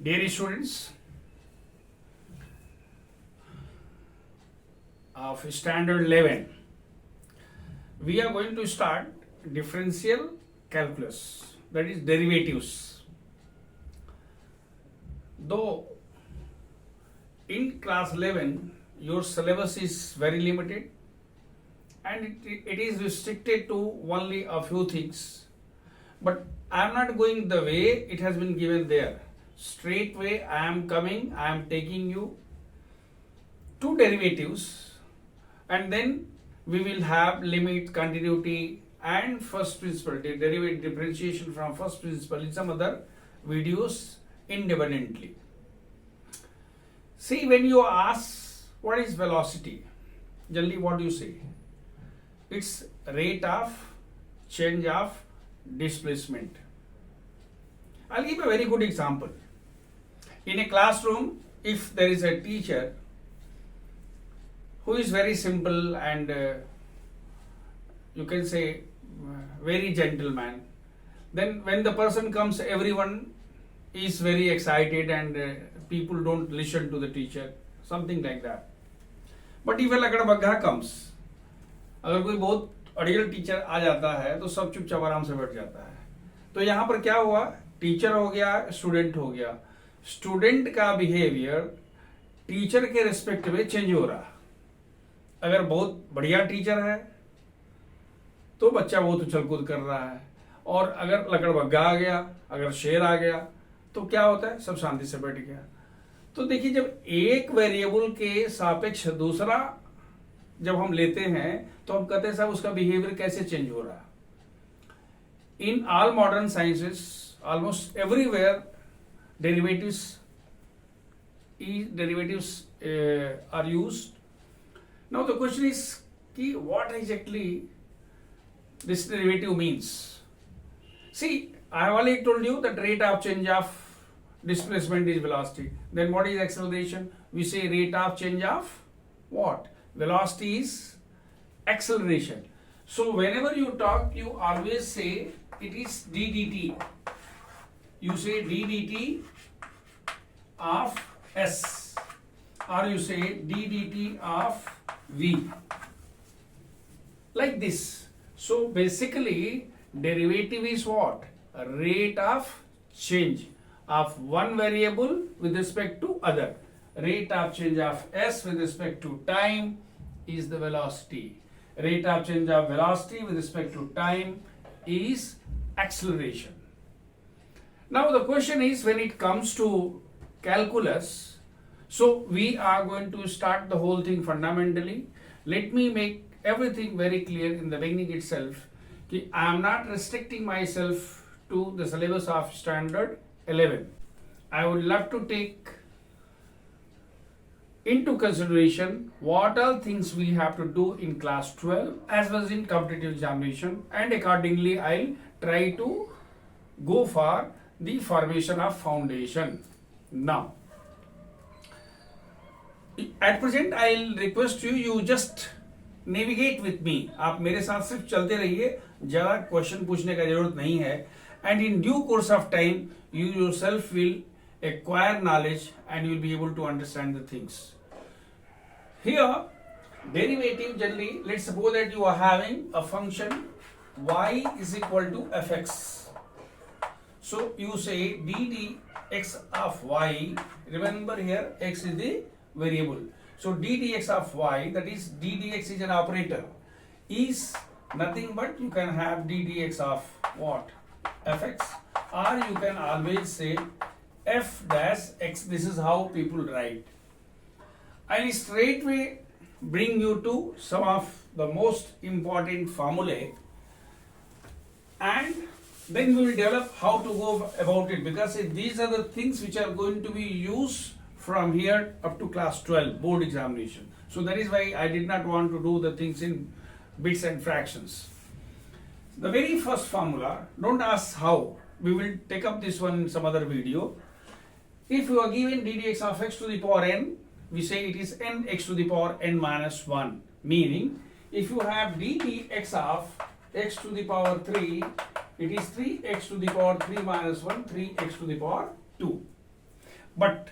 Dear students of standard 11, we are going to start differential calculus, that is derivatives. Though in class 11 your syllabus is very limited and it is restricted to only a few things, but I am not going the way it has been given there. Straight way I am coming, I am taking you to derivatives, and then we will have limit, continuity and first principle, derivative differentiation from first principle in some other videos independently. See, when you ask what is velocity, generally what do you say? It's rate of change of displacement. I'll give a very good example. In a classroom, if there is a teacher who is very simple and you can say very gentleman, then when the person comes, everyone is very excited and people don't listen to the teacher, something like that. But if a lakadabagha comes, अगर कोई बहुत अड़ियल teacher आ जाता है तो सब चुपचाप आराम से बैठ जाता है. तो यहाँ पर क्या हुआ, टीचर हो गया, स्टूडेंट हो गया. स्टूडेंट का बिहेवियर टीचर के रिस्पेक्ट में चेंज हो रहा. अगर बहुत बढ़िया टीचर है तो बच्चा बहुत उछल कूद कर रहा है, और अगर लकड़बग्गा आ गया, अगर शेर आ गया तो क्या होता है, सब शांति से बैठ गया. तो देखिए, जब एक वेरिएबल के सापेक्ष दूसरा जब हम लेते हैं तो हम कहते हैं साहब उसका बिहेवियर कैसे चेंज हो रहा है. In all modern sciences almost everywhere derivatives are used. Now the question is what exactly this derivative means. See, I have already told you that rate of change of displacement is velocity. Then what is acceleration? We say rate of change of what? Velocity is acceleration. So whenever you talk, you always say it is d dt. You say d dt of s, or you say d dt of v, like this. So basically derivative is what? A rate of change of one variable with respect to other. Rate of change of s with respect to time is the velocity. Rate of change of velocity with respect to time is acceleration. Now the question is, when it comes to calculus, so we are going to start the whole thing fundamentally. Let me make everything very clear in the beginning itself. I am not restricting myself to the syllabus of standard 11. I would love to take into consideration what all things we have to do in class 12 as well as in competitive examination, and accordingly I'll try to go for the formation of foundation. Now at present I'll request you just navigate with me. आप मेरे साथ सिर्फ चलते रहिए, ज़्यादा question पूछने का जरूरत नहीं है. And in due course of time you yourself will acquire knowledge and you will be able to understand the things. Here derivative, generally let's suppose that you are having a function y is equal to fx. So you say d dx of y, remember here x is the variable. So d dx of y, that is d dx is an operator, is nothing but you can have d dx of what? Fx, or you can always say f dash x. This is how people write. I'll straightway bring you to some of the most important formulae, and then we will develop how to go about it, because these are the things which are going to be used from here up to class 12 board examination. So that is why I did not want to do the things in bits and fractions. The very first formula, don't ask how, we will take up this one in some other video. If you are given d dx of x to the power n, we say it is n x to the power n minus 1, meaning if you have d dx of x to the power 3, it is 3x to the power 3 minus 1, 3x to the power 2. But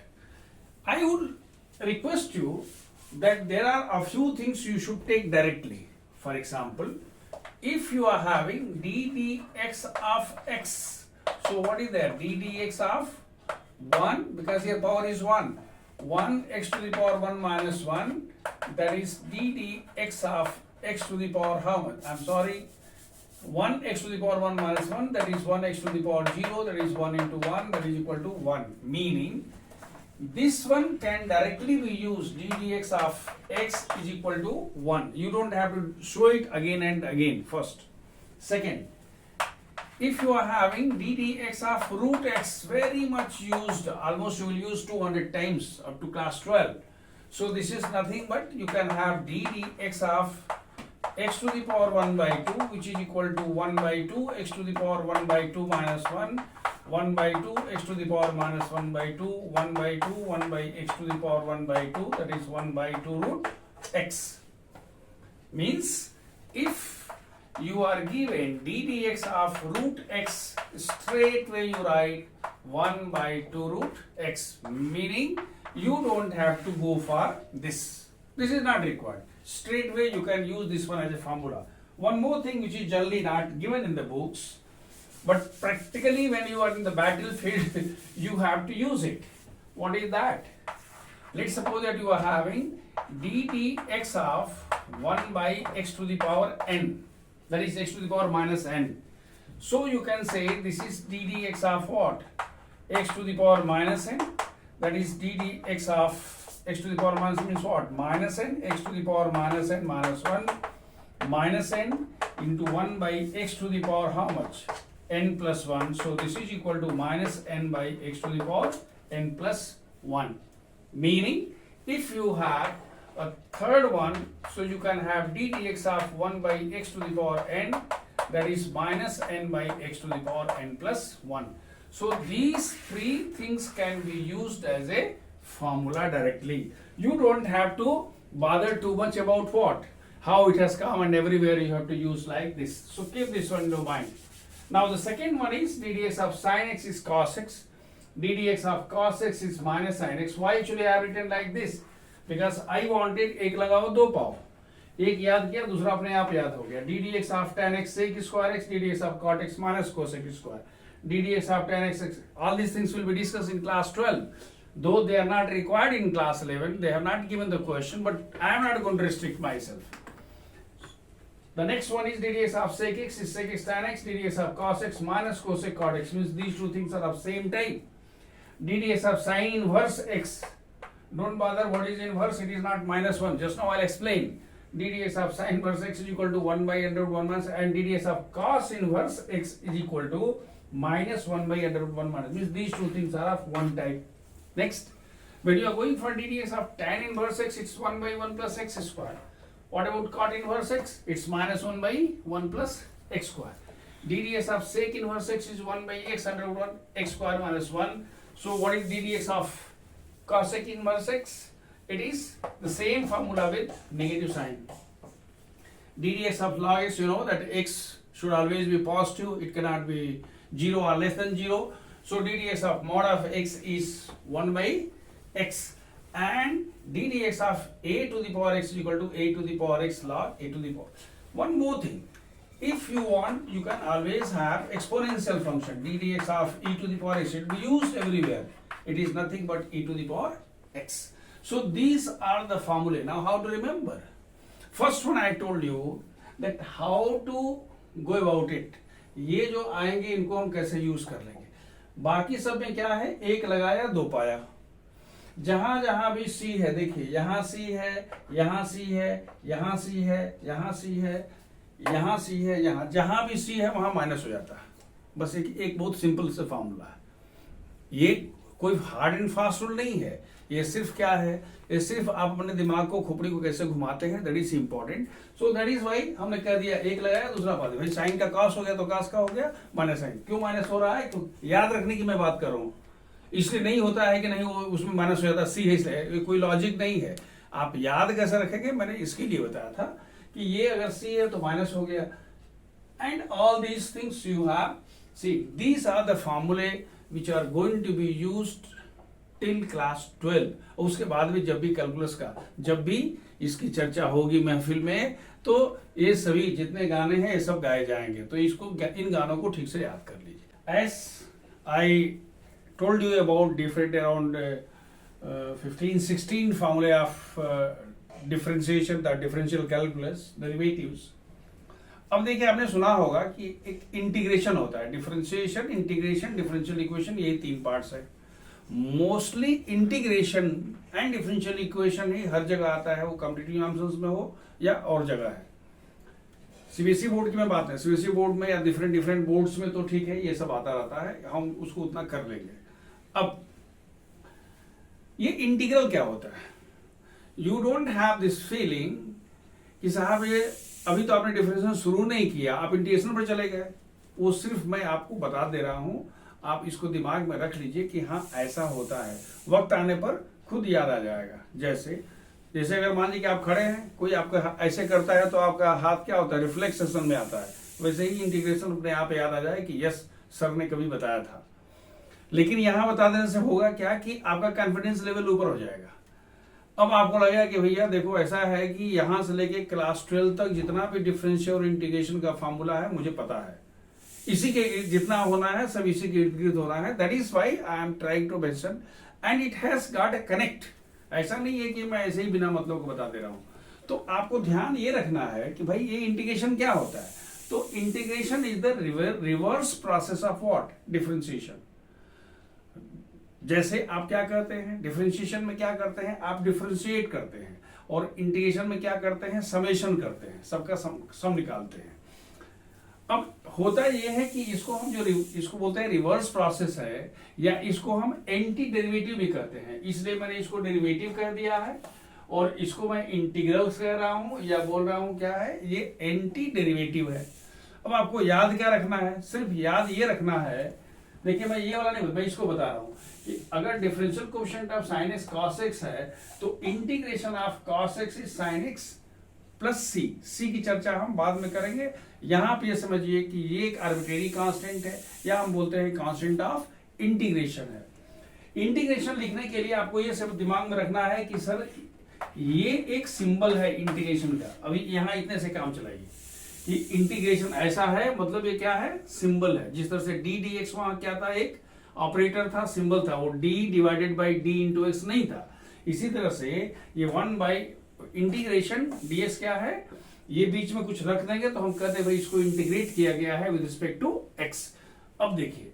I would request you that there are a few things you should take directly. For example, if you are having d dx of x, so what is there? D dx of 1, because here power is 1. 1 x to the power 1 minus 1, that is d dx of x to the power how much? I'm sorry, 1 x to the power 1 minus 1, that is 1 x to the power 0, that is 1 into 1, that is equal to 1. Meaning, this one can directly be used, d dx of x is equal to 1. You don't have to show it again and again, first. Second, if you are having d dx of root x, very much used, almost you will use 200 times up to class 12. So this is nothing but you can have d dx of x to the power 1 by 2, which is equal to 1 by 2 x to the power 1 by 2 minus 1, 1 by 2 x to the power minus 1 by 2, 1 by 2, 1 by x to the power 1 by 2, that is 1 by 2 root x. Means if you are given d dx of root x, straight away you write 1 by 2 root x, meaning you don't have to go for this. This is not required. Straight away you can use this one as a formula. One more thing which is generally not given in the books, but practically when you are in the battlefield, you have to use it. What is that? Let's suppose that you are having d dx of 1 by x to the power n, that is x to the power minus n. So you can say this is d dx of what? X to the power minus n, that is d dx of x to the power minus means what? Minus n, x to the power minus n minus 1, minus n into 1 by x to the power how much? N plus 1. So this is equal to minus n by x to the power n plus 1. Meaning, if you have a third one, so you can have d dx of 1 by x to the power n, that is minus n by x to the power n plus 1. So these three things can be used as a formula directly. You don't have to bother too much about what? How it has come, and everywhere you have to use like this. So keep this one in your mind. Now the second one is d dx of sin x is cos x. d dx of cos x is minus sin x. Why actually I have written like this? Because I wanted एक लगाओ दो पाओ, एक याद किया दूसरा अपने आप याद हो गया. d dx of tan x sec square x, d dx of cot x minus cosec square, d dx of tan x, all these things will be discussed in class 12. Though they are not required in class 11, they have not given the question, but I am not going to restrict myself. The next one is d dx of sec x is sec x tan x, d dx of cos x minus cosec cot x, means these two things are of same type. d dx of sin inverse x, don't bother what is inverse, it is not minus 1, just now I'll explain. d dx of sin inverse x is equal to 1 by under root 1 minus, and d dx of cos inverse x is equal to minus 1 by under root 1 minus, means these two things are of one type. Next, when you are going for d dx of tan inverse x, it's 1 by 1 plus x square. What about cot inverse x? It's minus 1 by 1 plus x square. d dx of sec inverse x is 1 by x under root 1 x square minus 1. So what is d dx of cosec inverse x? It is the same formula with negative sign. d dx of log x, you know that x should always be positive, it cannot be 0 or less than 0. So d dx of mod of x is 1 by x, and d dx of a to the power x is equal to a to the power x log a to the power. One more thing, if you want, you can always have exponential function d dx of e to the power x. It will be used everywhere. It is nothing but e to the power x. So these are the formulae. Now how to remember? First one I told you that how to go about it. ये जो आएंगे इनको हम कैसे use कर लेंगे. बाकी सब में क्या है, एक लगाया दो पाया. जहां जहां भी सी है, देखिए यहां सी है, यहां सी है, यहां सी है, यहां सी है, यहां सी है, यहां जहां भी सी है वहां माइनस हो जाता है. बस एक बहुत सिंपल से फॉर्मूला है. ये कोई हार्ड एंड फास्ट रूल नहीं है. ये सिर्फ क्या है, ये सिर्फ आप अपने दिमाग को, खोपड़ी को कैसे घुमाते हैं, that is important. So that is why हमने कह दिया, एक लगाया दूसरा पा दिया. भाई साइन का कॉस हो गया तो कॉस का हो गया माइनस साइन. क्यों माइनस हो रहा है? क्यों? याद रखने की मैं बात कर रहा हूँ. इसलिए नहीं होता है कि नहीं वो उसमें माइनस हो जाता, सी है इसलिए, कोई लॉजिक नहीं है. आप याद कैसे रखेंगे, मैंने इसके लिए बताया था कि ये अगर सी है तो माइनस हो गया. And all these things you have see, these are the फॉर्मूले which are going to be used till class 12। और उसके बाद भी जब भी कैलकुलस का जब भी इसकी चर्चा होगी महफिल में, तो ये सभी जितने गाने हैं ये सब गाए जाएंगे, तो इसको इन गानों को ठीक से याद कर लीजिए। As I told you about different around 15-16 formulae of differentiation, the differential calculus, derivatives। अब देखिए, आपने सुना होगा कि एक इंटीग्रेशन होता है, डिफरेंशिएशन, इंटीग्रेशन, डिफरेंशियल इक्वेशन, ये 3 पार्ट्स है। Mostly integration and differential equation ही हर जगह आता है, वो कॉम्पिटिटिव एग्जाम्स में हो या और जगह है। सीबीएसई बोर्ड की मैं बात है, सीबीएसई बोर्ड में या डिफरेंट बोर्ड्स में तो ठीक है, ये सब आता रहता है, हम उसको उतना कर लेंगे। अब ये इंटीग्रल क्या होता है? You don't have this feeling कि साहब ये अभी तो आपने डिफरेंशिएशन शुरू नहीं किया, आप इंटीग्रेशन पर चले गए। वो सिर्फ मैं आपको बता दे रहा हूं, आप इसको दिमाग में रख लीजिए कि हाँ ऐसा होता है, वक्त आने पर खुद याद आ जाएगा। जैसे अगर मान लीजिए कि आप खड़े हैं, कोई आपका ऐसे करता है तो आपका हाथ क्या होता है, रिफ्लेक्सेशन में आता है, वैसे ही इंटीग्रेशन अपने आप याद आ जाए कि यस सर ने कभी बताया था। लेकिन यहां बता देने से होगा क्या कि आपका कॉन्फिडेंस लेवल ऊपर हो जाएगा। अब आपको लगेगा कि भैया देखो ऐसा है कि यहां से लेके क्लास 12 तक जितना भी डिफरेंशियल और इंटीग्रेशन का फॉर्मूला है मुझे पता है, इसी के जितना होना है सब इसी के इर्द गिर्द होना है। That is why I am trying to mention and it has got a connect. ऐसा नहीं है कि मैं ऐसे ही बिना मतलब को बता दे रहा हूं। तो आपको ध्यान ये रखना है कि भाई ये इंटीग्रेशन क्या होता है। तो integration is the reverse process of what, differentiation. जैसे आप क्या करते हैं, डिफरेंशिएशन में क्या करते हैं, आप डिफरेंशिएट करते हैं, और इंटीग्रेशन में क्या करते हैं, समेशन करते हैं, सबका सम निकालते हैं। अब होता यह है कि इसको हम जो इसको बोलते हैं रिवर्स प्रोसेस है, या इसको हम एंटी डेरिवेटिव भी कहते हैं, इसलिए मैंने इसको डेरिवेटिव कह दिया है, और इसको मैं इंटीग्रल्स कह रहा हूं या बोल रहा हूं क्या है, ये एंटी डेरिवेटिव है। अब आपको याद क्या रखना है, सिर्फ याद ये रखना है, देखिए मैं ये वाला नहीं, मैं इसको बता रहा हूं कि अगर differential coefficient of sin x cos x है, तो integration of cos x is sin x plus c की चर्चा हम बाद में करेंगे। यहां पे ये समझिए कि ये एक आर्बिट्रेरी कांस्टेंट है, या हम बोलते हैं कांस्टेंट ऑफ इंटीग्रेशन है। इंटीग्रेशन लिखने के लिए आपको ये सब दिमाग में रखना है कि सर ये एक सिंबल है इंटीग्रेशन का। अभी यहां इतने से काम चलाइए कि इंटीग्रेशन ऐसा है, मतलब ये क्या है, सिंबल है। जिस तरह से डी डी एक्स वहां क्या था, एक ऑपरेटर था, सिंबल था, वो d divided by d into x नहीं था। इसी तरह से ये 1 बाई इंटीग्रेशन ds क्या है, ये बीच में कुछ रख देंगे तो हम कहते हैं भाई इसको इंटीग्रेट किया गया है विद रिस्पेक्ट टू x। अब देखिए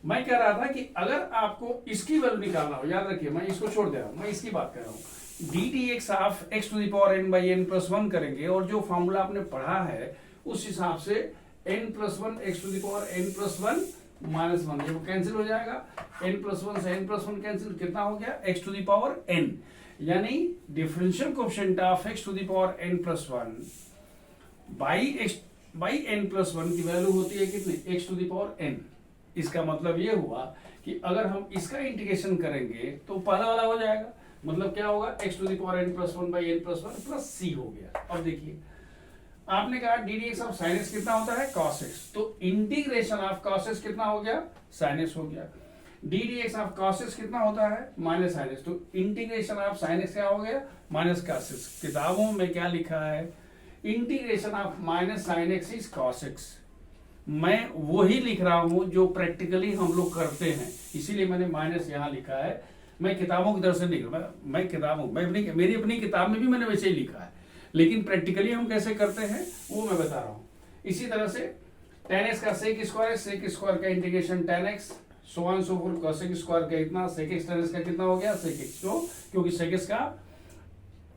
मैं कह रहा था कि अगर आपको इसकी वैल्यू निकालना हो, याद रखिए मैं इसको छोड़ दे रहा हूं, मैं इसकी बात कर रहा हूं। D d x of x to the power n by n plus 1 करेंगे, और जो फॉर्मूला आपने पढ़ा है उस हिसाब से n plus 1 x to the power n plus 1 minus 1, ये कैंसिल हो जाएगा। n प्लस 1 से n प्लस 1 कैंसिल, कितना हो गया, x to the power n, यानी differential coefficient of x to the power n plus 1 by n plus 1 की value होती है कितनी, x to the power n। इसका मतलब ये हुआ कि अगर हम इसका इंटीग्रेशन करेंगे तो पहला वाला हो जाएगा, मतलब क्या होगा, x to the power n plus 1 by n plus 1 plus c हो गया। अब देखिए आपने कहा d d x of sine x कितना होता है, cos x, तो इंटीग्रेशन ऑफ cos x कितना हो गया, sin x हो गया। D d x of cos x कितना होता है, माइनस sin x, तो इंटीग्रेशन ऑफ sin x क्या हो गया, माइनस cos x। किताबों में क्या लिखा है, integration of minus sin x is cos x। मैं वही लिख रहा हूं जो प्रैक्टिकली हम लोग करते हैं, इसीलिए मैंने माइनस यहां लिखा है। मैं किताबों की तरफ से नहीं, मैं किताबों मेरी अपनी किताब में भी मैंने वैसे ही लिखा है, लेकिन प्रैक्टिकली हम कैसे करते हैं वो मैं बता रहा हूं। इसी तरह से tan x का sec स्क्वायर है, sec स्क्वायर का integration tan x, so on so fourth, cosec square का इतना, sec x tan x का कितना हो गया, sec x, क्योंकि sec x का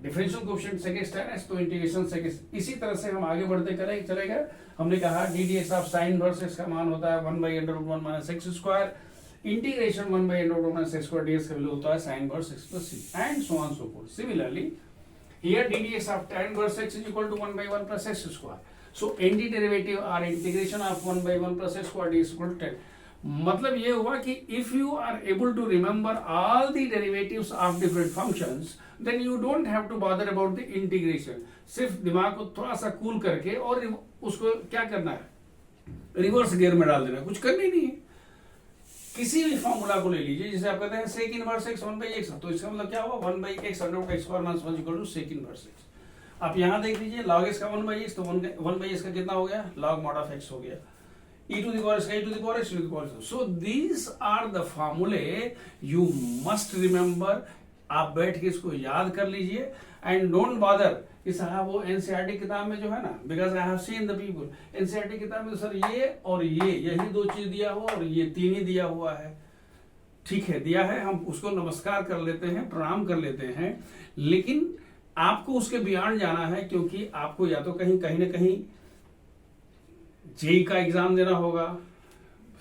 differential coefficient sec x tan x, तो इंटीग्रेशन sec x। इसी तरह से हम आगे बढ़ते चले गए। हमने कहा d d x of sine inverse x का मान होता है 1 by under root 1 minus x square, integration 1 by under root 1 minus x square ds का वैल्यू होता है sin inverse x plus c, and so on so forth. Similarly here d dx of tan inverse x is equal to 1 by 1 plus x square. So antiderivative or integration of 1 by 1 plus x square is equal to 10. मतलब ये हुआ कि if you are able to remember all the derivatives of different functions, then you don't have to bother about the integration. सिर्फ दिमाग को थोड़ा सा cool करके और उसको क्या करना है, रिवर्स गियर में डाल देना, कुछ करना ही नहीं है। किसी भी फॉर्मूला को ले लीजिए, जैसे आप कहते हैं सेक इनवर्स एक्स 1/x, तो इसका मतलब क्या होगा 1/x under x square minus 1 equal to sec inverse x. आप यहाँ देख लीजिए log x का 1/x, तो 1/x का कितना हो गया, log mod of x हो गया, e to the power x का e to the power x to the power x। So these are the formulae you must remember। आप बैठ के इसको याद कर लीजिए एंड डोंट बॉदर कि साहब वो एनसीईआरटी किताब में जो है ना, because I have seen the people, NCERT किताब में तो सर ये और ये यही दो चीज दिया हुआ और ये तीन ही दिया हुआ है। ठीक है, दिया है, हम उसको नमस्कार कर लेते हैं, प्रणाम कर लेते हैं, लेकिन आपको उसके बियॉन्ड जाना है, क्योंकि आपको या तो कहीं ना कहीं जेई का एग्जाम देना होगा,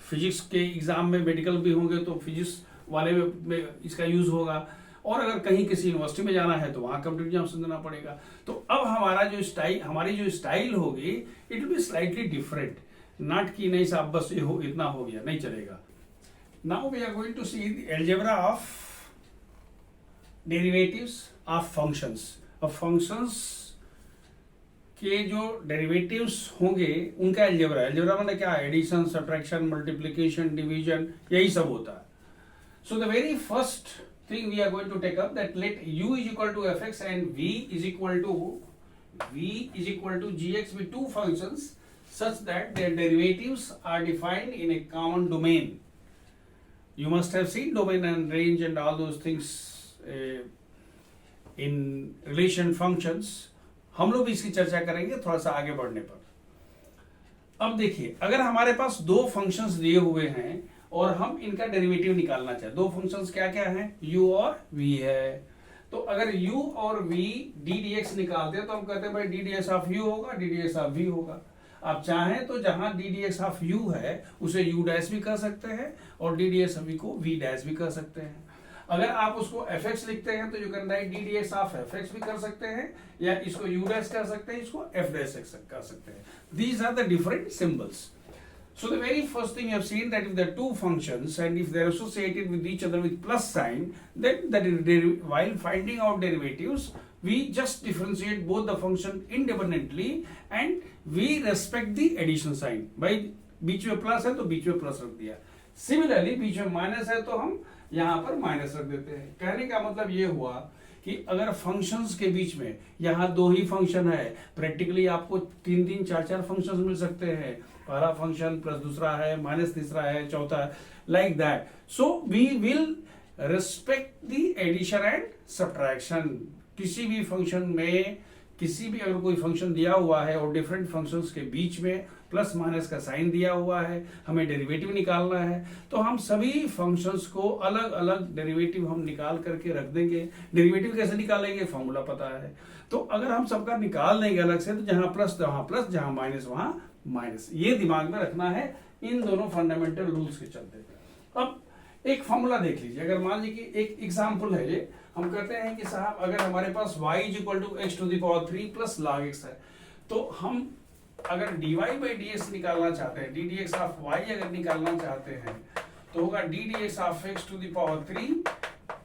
फिजिक्स के एग्जाम में मेडिकल भी होंगे तो फिजिक्स वाले में इसका यूज होगा, और अगर कहीं किसी यूनिवर्सिटी में जाना है तो वहां कंप्यूटर एग्जाम देना पड़ेगा। तो अब हमारी जो स्टाइल होगी it will be slightly different, not कि नहीं साहब बस ये हो इतना हो गया, नहीं चलेगा। Now we are going to see the algebra of derivatives of functions. अब फंक्शंस के जो डेरिवेटिव्स होंगे उनका अलजेब्रा मतलब क्या, एडिशन, सब्ट्रैक्शन, मल्टीप्लिकेशन, डिवीजन, यही सब होता है। So the very first thing we are going to take up, that let u is equal to fx and v is equal to gx be two functions such that their derivatives are defined in a common domain. You must have seen domain and range and all those things in relation functions। हम लोग इसकी चर्चा करेंगे थोड़ा सा आगे बढ़ने पर। अब देखिए, अगर हमारे पास दो फंक्शंस दिए हुए हैं और हम इनका डेरिवेटिव निकालना चाहें, दो फंक्शंस क्या क्या हैं, u और v है, तो अगर u और v d dx निकालते हैं तो हम कहते हैं भाई d dx ऑफ u होगा, d dx ऑफ v होगा। आप चाहें तो जहां d dx ऑफ u है उसे u डैश भी कर सकते हैं और d dx ऑफ v को v डैश भी कर सकते हैं। अगर आप उसको fx लिखते हैं तो you can write d dx of fx भी कर सकते हैं, या इसको u डैश कर सकते हैं, इसको f डैश कर सकते हैं। These are the different symbols. So the very first thing you have seen that if there are two functions and if they are associated with each other with plus sign, then while finding out derivatives, we just differentiate both the function independently and we respect the addition sign। भाई बीच में plus है तो बीच में plus रख दिया, similarly बीच में minus है तो हम यहाँ पर माइनस रख देते हैं। कहने का मतलब ये हुआ कि अगर फंक्शंस के बीच में यहाँ दो ही फंक्शन है, प्रैक्टिकली आपको तीन चार फंक्शंस मिल सकते हैं, पहला फंक्शन प्लस दूसरा है, माइनस तीसरा है, चौथा है, like that. So we will respect the addition and subtraction. किसी भी फंक्शन में किसी भी अगर कोई फंक्शन दिया हुआ है और डिफरेंट फंक्शंस के बीच में प्लस माइनस का साइन दिया हुआ है, हमें डेरिवेटिव निकालना है, तो हम सभी फंक्शंस को अलग अलग डेरिवेटिव हम निकाल करके रख देंगे। डेरिवेटिव कैसे निकालेंगे, फॉर्मूला पता है। तो अगर हम सबका निकाल देंगे अलग से, तो जहां प्लस वहां प्लस, जहां माइनस वहां माइनस, ये दिमाग में रखना है इन दोनों फंडामेंटल रूल्स के चलते। अब एक फॉर्मूला देख लीजिए, अगर मान लीजिए कि एक एग्जांपल है ये, हम कहते हैं कि साहब अगर हमारे पास y is equal to x to the power 3 plus log x है, तो हम अगर dy बाई dx निकालना चाहते हैं, d dx ऑफ y अगर निकालना चाहते हैं तो होगा d dx of x to the power 3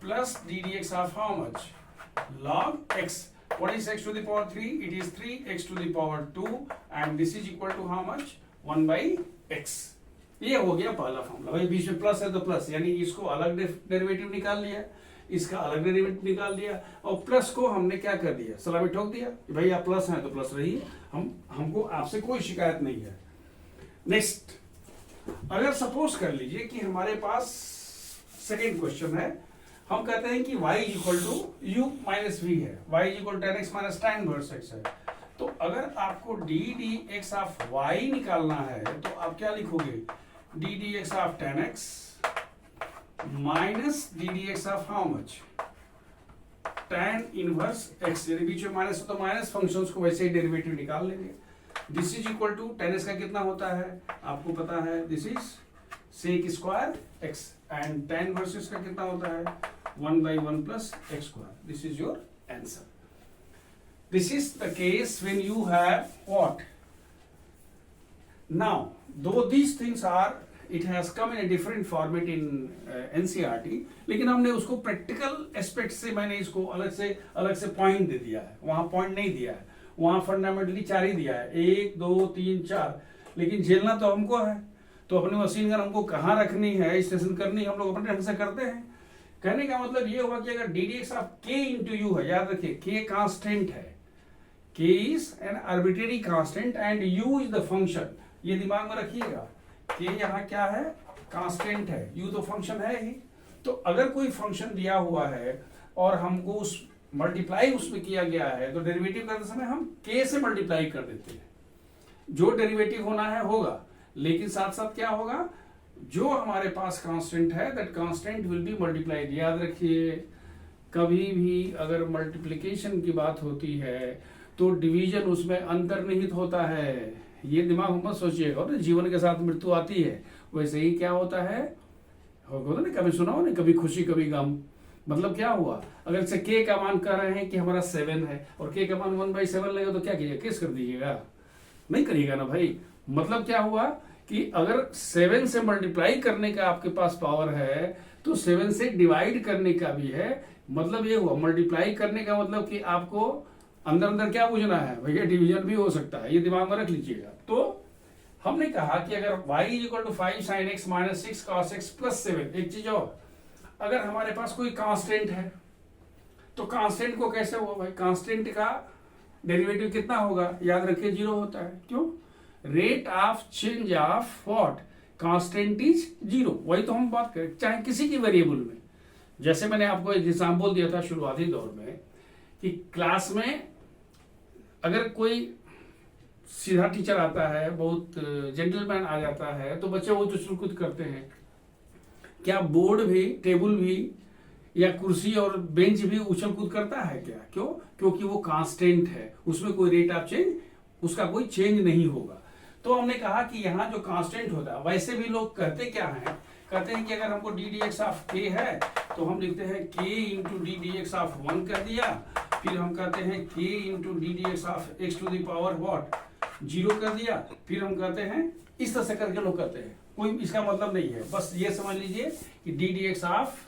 plus d dx of how much, log x। What is x to the power 3? It is 3x to the power 2 and this is equal to how much? 1 by x। ये हो गया पहला formula. भाई बीच में plus है तो plus, यानी इसको अलग डेरिवेटिव निकाल लिया, इसका अलग डेरिवेटिव निकाल दिया, और प्लस को हमने क्या कर दिया, सलामी ठोक दिया कि भाई आप प्लस हैं तो प्लस रही, हमको आपसे कोई शिकायत नहीं है। नेक्स्ट, अगर सपोज कर लीजिए कि हमारे पास सेकेंड क्वेश्चन है, हम कहते हैं कि y is equal to u minus v है, y is equal to tan x minus tan inverse x है। तो अगर आपको d dx ऑफ y निकालना है तो आप क्या लिखोगे, d dx of tan x minus d dx of how much, tan inverse x। यानी बीच में माइनस तो माइनस, फंक्शंस को वैसे ही डेरिवेटिव निकाल लेंगे। This is equal to tan x का कितना होता है आपको पता है, this is sec square x and tan inverse x का कितना होता है 1 by 1 plus x square। This is your answer। This is the case when you have what? Now, though these things are, it has come in a different format in NCERT, लेकिन हमने उसको practical aspect से मैंने इसको अलग से point दे दिया है, वहां पॉइंट नहीं दिया है, वहां फंडामेंटली 4 ही दिया है, 1 2 3 4, लेकिन झेलना तो हमको है। तो अपनी मशीन गन हमको कहाँ रखनी है, स्टेशन करनी है, हम लोग अपने ढंग से करते हैं। कहने का मतलब ये हुआ कि अगर डी डी एक्स ऑफ के इंटू यू है, याद रखिए के कांस्टेंट है, k is an arbitrary constant and u is the function, ये दिमाग में रखिएगा। k यहाँ क्या है, कांस्टेंट है, u तो फंक्शन है ही। तो अगर कोई फंक्शन दिया हुआ है और हमको उस मल्टीप्लाई उसमें किया गया है, तो डेरिवेटिव करते समय हम k से मल्टीप्लाई कर देते हैं। जो डेरिवेटिव होना है होगा, लेकिन साथ साथ क्या होगा, जो हमारे पास कांस्टेंट है that constant will be multiplied. याद रखिए कभी भी अगर मल्टीप्लिकेशन की बात होती है तो डिवीजन उसमें अंतर्निहित होता है। ये दिमाग मत सोचिएगा ना, जीवन के साथ मृत्यु आती है, वैसे ही क्या होता है, होता ना, कभी सुना हो ना, कभी खुशी कभी गम। मतलब क्या हुआ, अगर से के का मान कर रहे हैं कि हमारा 7 है और के का मान 1/7 लगेगा तो क्या कीजिएगा, किस कर दीजिएगा, नहीं करिएगा ना भाई। मतलब क्या हुआ कि अगर 7 से मल्टीप्लाई करने का आपके पास पावर है तो 7 से डिवाइड करने का भी है। मतलब ये हुआ मल्टीप्लाई करने का मतलब कि आपको अंदर अंदर क्या पूछना है भैया, डिवीजन भी हो सकता है, ये दिमाग में रख लीजिएगा। तो हमने कहा कि अगर y = 5 sin x - 6 cos x + 7, एक चीज और, अगर हमारे पास कोई कांस्टेंट है तो कांस्टेंट को कैसे हुआ भाई, कांस्टेंट का डेरिवेटिव कितना होगा, याद रखिए 0 होता है। क्यों, rate of change of what, constant is 0। वही तो हम बात करें चाहे किसी की वेरिएबल में। जैसे मैंने आपको एक एग्जाम्पल दिया था शुरुआती दौर में कि क्लास में अगर कोई सीधा टीचर आता है, बहुत जेंटलमैन आ जाता है, तो बच्चे वो उछल कूद करते हैं। क्या बोर्ड भी, टेबल भी या कुर्सी और बेंच भी उछल कूद करता है क्या? क्यों? क्योंकि वो कांस्टेंट है, उसमें कोई रेट ऑफ चेंज, उसका कोई चेंज नहीं होगा। तो हमने कहा कि यहाँ जो कांस्टेंट होता है, वैसे भी लोग कहते क्या हैं, कहते हैं कि अगर हमको डी डी एक्स ऑफ के है तो हम लिखते हैं k into D d x of 1 कर दिया, फिर हम कहते हैं k into D d x of x⁴ what 0 कर दिया, फिर हम कहते हैं, इस तरह से करके लोग कहते हैं, कोई इसका मतलब नहीं है। बस ये समझ लीजिए कि D d x of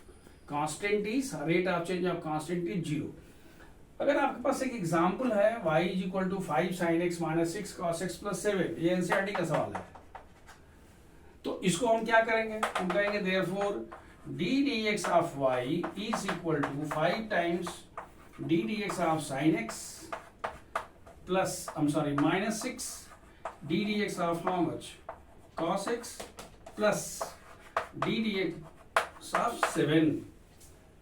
constant is, rate of change of constant is 0। अगर आपके पास एक एग्जांपल है y = 5 sin x - 6 cos x + 7, ये एनसीईआरटी का सवाल है, तो इसको हम क्या करेंगे, हम कहेंगे therefore d dx of y is equal to 5 times d dx of sin x plus -6 d dx of how much cos x plus d dx of 7।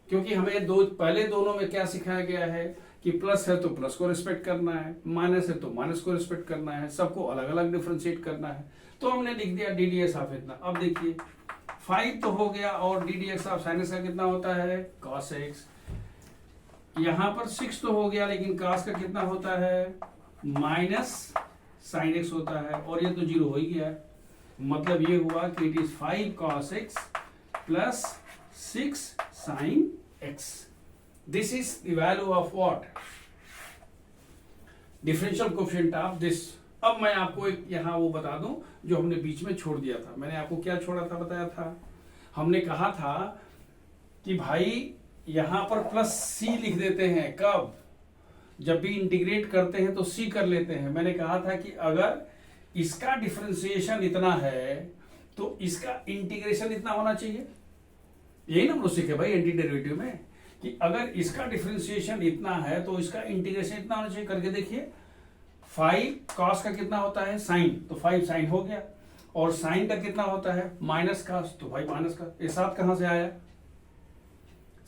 क्योंकि हमें पहले दोनों में क्या सिखाया गया है कि प्लस है तो प्लस को रिस्पेक्ट करना है, माइनस है तो माइनस को रिस्पेक्ट करना है, सबको अलग अलग डिफरेंशिएट करना है। तो हमने लिख दिया डी डी एक्स ऑफ इतना। अब देखिए 5 तो हो गया और d d x of sine x का कितना होता है, cos x। यहाँ पर 6 तो हो गया, लेकिन cos का कितना होता है, -sin x होता है, और ये तो 0 हो ही गया। मतलब ये हुआ कि it is 5 cos x plus 6 sin x। This is the value of what, differential coefficient of this. अब मैं आपको एक यहाँ वो बता दूं जो हमने बीच में छोड़ दिया था। मैंने आपको क्या छोड़ा था, बताया था, हमने कहा था कि भाई यहाँ पर +c लिख देते हैं। कब, जब भी इंटीग्रेट करते हैं तो c कर लेते हैं। मैंने कहा था कि अगर इसका डिफरेंशिएशन इतना है तो इसका इंटीग्रेशन इतना होना चाहिए। यही ना हम लोग सीखे भाई एंटी डेरिवेटिव में, कि अगर इसका डिफरेंशिएशन इतना है तो इसका इंटीग्रेशन इतना होना चाहिए। करके देखिए, 5 cos का कितना होता है, साइन, तो 5 साइन हो गया, और साइन का कितना होता है, -cos, तो भाई माइनस का। ये 7 कहां से आया,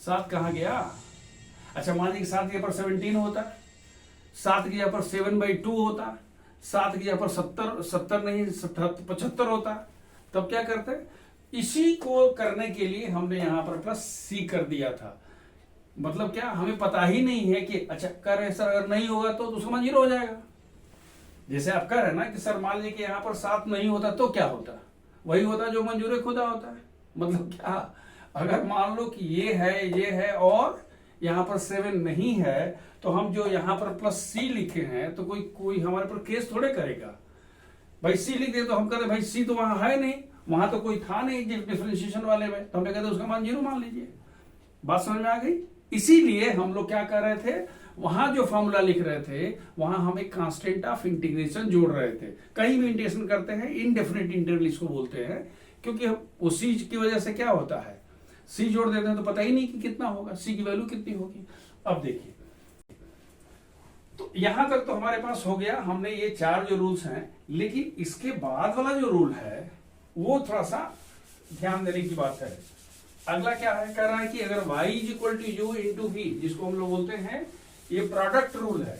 7 कहां गया? अच्छा मान लीजिए 7 की जगह पर 17 होता, 7 की जगह पर 7/2 होता, 7 की जगह पर 70 नहीं 75 होता, तब क्या करते? इसी को करने के लिए हमने यहां पर +c कर दिया था। मतलब क्या, हमें पता ही नहीं है कि अच्छा कर रहे सर, अगर नहीं होगा तो उसका मान 0 हो जाएगा। जैसे आप कह रहे ना कि सर मान लीजिए कि यहाँ पर 7 नहीं होता तो क्या होता, वही होता जो मंजूर खुदा होता है। मतलब क्या, अगर मान लो कि ये है और यहाँ पर 7 नहीं है, तो हम जो यहाँ पर +c लिखे हैं तो कोई हमारे पर केस थोड़े करेगा। भाई c लिख दे तो हम कहते भाई c तो वहां है नहीं, वहां तो कोई था नहीं डिफरेंशिएशन वाले में, तो हम कहते उसका मान 0 मान लीजिए। बात समझ में आ गई? इसीलिए हम लोग क्या कर रहे थे, वहां जो फॉर्मूला लिख रहे थे वहां हम एक कांस्टेंट ऑफ इंटीग्रेशन जोड़ रहे थे। कहीं भी इंटीग्रेशन करते हैं इनडेफिनेट इंटीग्रल इसको बोलते हैं, क्योंकि हम उसी की वजह से क्या होता है, सी जोड़ देते हैं तो पता ही नहीं कि कितना होगा, सी की वैल्यू कितनी होगी। अब देखिए, तो यहां तक तो हमारे पास हो गया, हमने ये 4 जो रूल्स हैं, लेकिन इसके बाद वाला जो रूल है वो थोड़ा सा ध्यान देने की बात है। अगला क्या है, कह रहा है कि अगर y is equal to u into वी, जिसको हम लोग बोलते हैं ये प्रोडक्ट रूल है।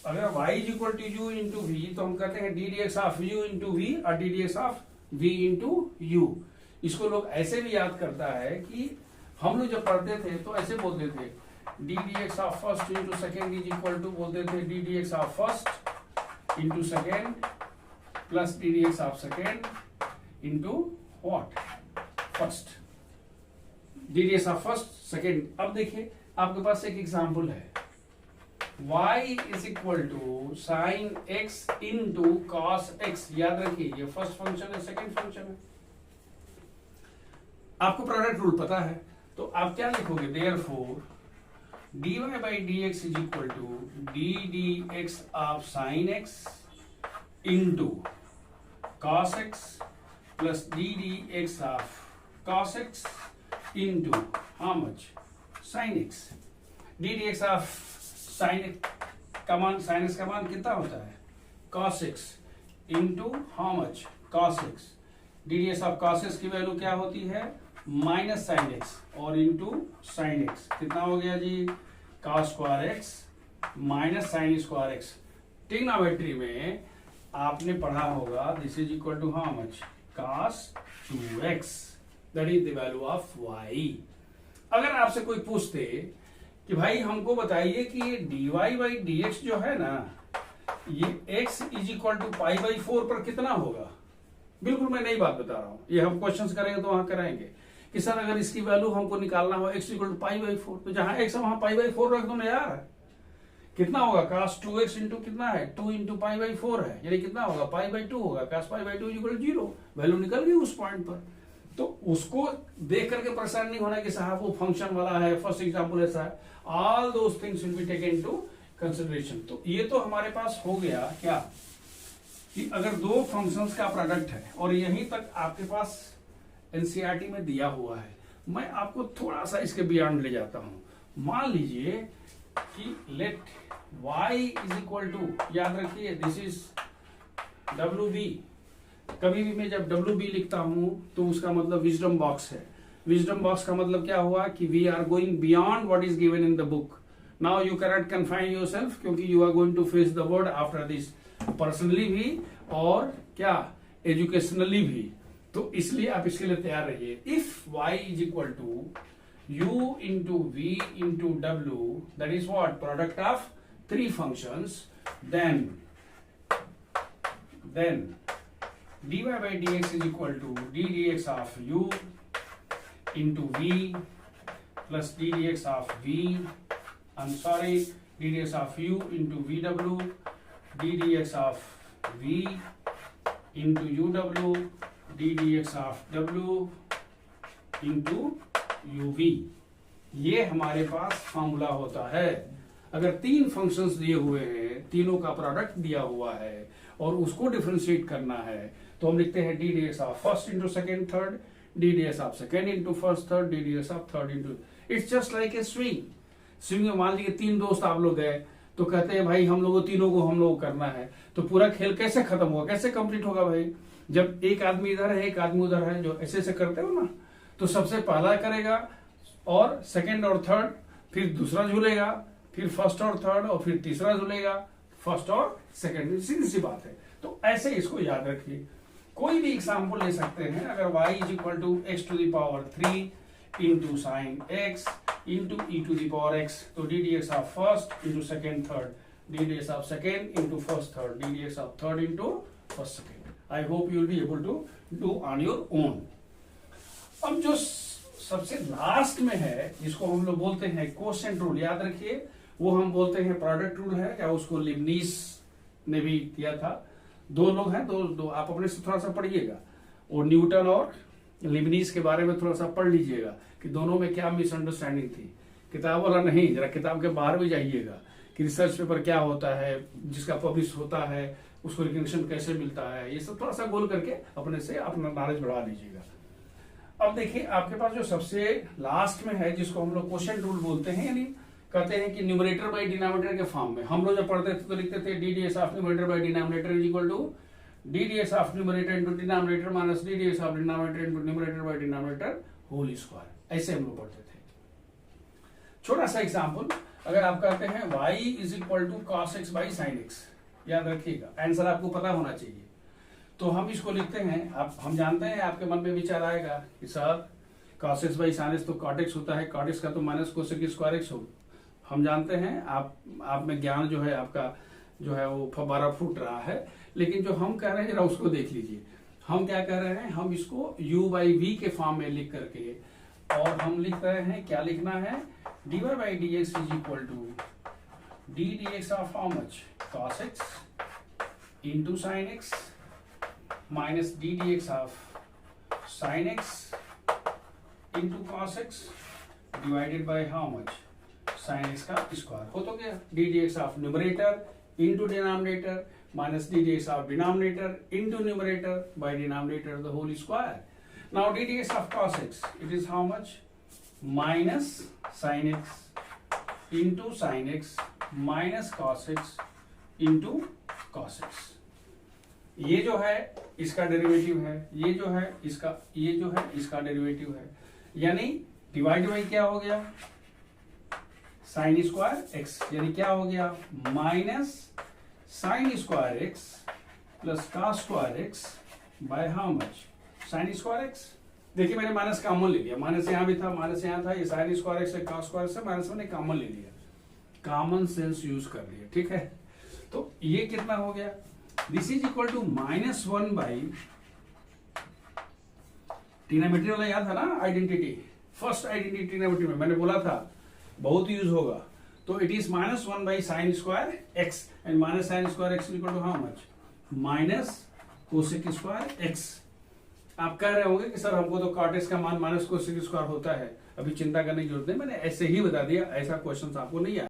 अगर y is equal to u into v तो हम कहते हैं d d x of u into v और d d x of v into u. इसको लोग ऐसे भी याद करता है कि हम लोग जब पढ़ते थे तो ऐसे बोलते थे d d x of first into second is equal to, बोलते थे d d x of first into second plus d d x of second into what, first, d d x of first second. अब देखिए आपके पास एक example है, y is equal to sine x into cos x। याद रखिए ये first function है, सेकेंड फंक्शन है। आपको प्रोडक्ट रूल पता है तो आप क्या लिखोगे, therefore dy by dx is equal to d d x of sine x into cos x plus d d x of cos x into how much, sine x। D d x of sine का मान, sign x का मान कितना होता है, cos x into how much, cos x। D d x of cos x की value क्या होती है, माइनस साइन x और इंटू साइन x। कितना हो गया जी, cos square x minus sine square x। Trigonometry में आपने पढ़ा होगा this is equal to how much, cos 2x, that is the value of y। अगर आपसे कोई पूछते कि भाई हमको बताइए कि ये dy बाई dx जो है ना, ये x is equal to pi by 4 पर कितना होगा, बिल्कुल मैं नई बात बता रहा हूं, ये हम क्वेश्चंस करेंगे तो वहां कराएंगे कि सर अगर इसकी वैल्यू हमको निकालना हो x equal to pi by 4, तो जहां x है वहां पाई बाई 4 रख दो ना यार। कितना होगा, cos 2x इंटू कितना है, 2 इंटू पाई बाई 4 है, यानी कितना होगा, पाई बाई 2 होगा। cos pi by 2 equal 0, value निकल गई उस पॉइंट पर। तो उसको देख करके परेशान नहीं होना कि साहब वो फंक्शन वाला है, फर्स्ट एग्जांपल ऐसा है। All those things will be taken into consideration. तो ये तो हमारे पास हो गया क्या कि अगर दो फंक्शंस का प्रोडक्ट है और यहीं तक आपके पास एनसीईआरटी में दिया हुआ है। मैं आपको थोड़ा सा इसके बियॉन्ड ले जाता हूं। मान लीजिए कि let y is equal to, याद रखिए दिस इज WB। कभी भी मैं जब WB लिखता हूं तो उसका मतलब विजडम बॉक्स है। विजडम बॉक्स का मतलब क्या हुआ कि we are going beyond what is given in the book. Now you cannot confine yourself, क्योंकि you are going to face the world after this, personally भी और क्या एजुकेशनली भी। तो इसलिए आप इसके लिए तैयार रहिए। If y is equal to u into v into w, that is what, product of 3 functions, then dy by dx is equal to d dx of u into v plus d dx of v, I'm sorry, d dx of u into vw, d dx of v into uw, d dx of w into uv। ये हमारे पास formula होता है। अगर 3 functions दिए हुए हैं, तीनों का प्रोडक्ट दिया हुआ है और उसको डिफरेंशिएट करना है, तो हम लिखते हैं d d x of first into second third, d d x of second into first third, d d x of third into. It's just like a swing. Swing में मान लीजिए 3 दोस्त आप लोग गए तो कहते हैं भाई हम लोगों तीनों को हम लोग करना है, तो पूरा खेल कैसे खत्म होगा, कैसे कंप्लीट होगा भाई? जब एक आदमी इधर है एक आदमी उधर है, जो ऐसे ऐसे करते हो ना, तो सबसे पहला करेगा और सेकेंड और थर्ड, फिर दूसरा झूलेगा, फिर फर्स्ट और थर्ड, और फिर तीसरा झूलेगा, फर्स्ट और सेकेंड। सीधी सी बात है। तो ऐसे इसको याद रखिए। कोई भी एग्जाम्पल ले सकते हैं। अगर y is equal to x to the power 3 into sine x into e to the power x, तो d d x of first into second third, d d x of second into first third, d d x of third into first second. I hope you will be able to do on your own. अब जो सबसे last में है, जिसको हम लोग बोलते हैं कोशेंट रूल, याद रखिए, वो हम बोलते हैं प्रोडक्ट रूल है, या उसको लिबनीज ने भी किया था। 2 लोग हैं, दो आप अपने से थोड़ा सा पढ़िएगा, और न्यूटन और लिबनीज के बारे में थोड़ा सा पढ़ लीजिएगा कि दोनों में क्या मिसअंडरस्टैंडिंग थी। किताब वाला नहीं, जरा किताब के बाहर भी जाइएगा कि रिसर्च पेपर क्या होता है, जिसका पब्लिश होता है उसको रिकग्निशन कैसे मिलता है, ये सब थोड़ा सा गोल करके अपने से अपना नॉलेज बढ़ा लीजिएगा। अब देखिए आपके पास जो सबसे लास्ट में है जिसको हम लोग क्वोशिएंट रूल बोलते हैं, यानी कहते हैं कि न्यूमरेटर बाय डिनोमिनेटर के फॉर्म में हम लोग जब पढ़ते थे तो लिखते थे DDS of numerator by denominator is equal to DDS of numerator into denominator minus DDS of denominator into numerator by denominator whole square, ऐसे हम लोग पढ़ते थे। छोटा सा एग्जांपल, अगर आप कहते हैं y is equal to cos x by sin x, याद रखिएगा आंसर आपको पता होना चाहिए। तो हम इसको लिखते हैं, आप हम जानते हैं आपके मन में विचार आएगा कि sir cos x by sin x तो cot x होता है, cot x का तो माइनस कोसेक स्क्वायर x हो। हम जानते हैं आप में ज्ञान जो है आपका जो है वो फव्वारा फूट रहा है, लेकिन जो हम कह रहे हैं जरा उसको देख लीजिए। हम क्या कह रहे हैं, हम इसको u बाई v के फॉर्म में लिख करके, और हम लिख रहे हैं क्या लिखना है, dy by dx is equal to d dx of how much, cos x into sin x minus d dx of sin x into cos x divided by how much, sin x का square हो तो गया, d dx of numerator into denominator minus d dx of denominator into numerator by denominator the whole square. Now d dx of cos x, it is how much, minus sin x into sin x minus cos x into cos x। ये जो है इसका derivative है, ये जो है इसका derivative है, यानी डिवाइड बाई क्या हो गया, साइन स्क्वायर एक्स, यानी क्या हो गया, minus sine square x plus cos square x by how much, sign square x. देखिए मैंने माइनस कॉमन ले लिया, माइनस यहाँ भी था, माइनस यहाँ था, ये साइन स्क्वायर एक्स से कॉस स्क्वायर से माइनस मैंने कॉमन ले लिया, कॉमन सेंस यूज कर लिया, ठीक है। तो ये कितना हो गया, this is equal to -1 by, trigonometry वाला याद था ना आइडेंटिटी, फर्स्ट आइडेंटिटी ट्रिग्नोमेट्री में मैंने बोला था बहुत यूज होगा। तो it is -1 by sine square x and minus sine square x equal to how much, minus cosec square x. आप कह रहे होंगे कि सर हमको तो cot x का मान माइनस कोसेक स्क्वायर होता है, अभी चिंता करने की जरूरत नहीं, मैंने ऐसे ही बता दिया, ऐसा क्वेश्चन आपको नहीं आया।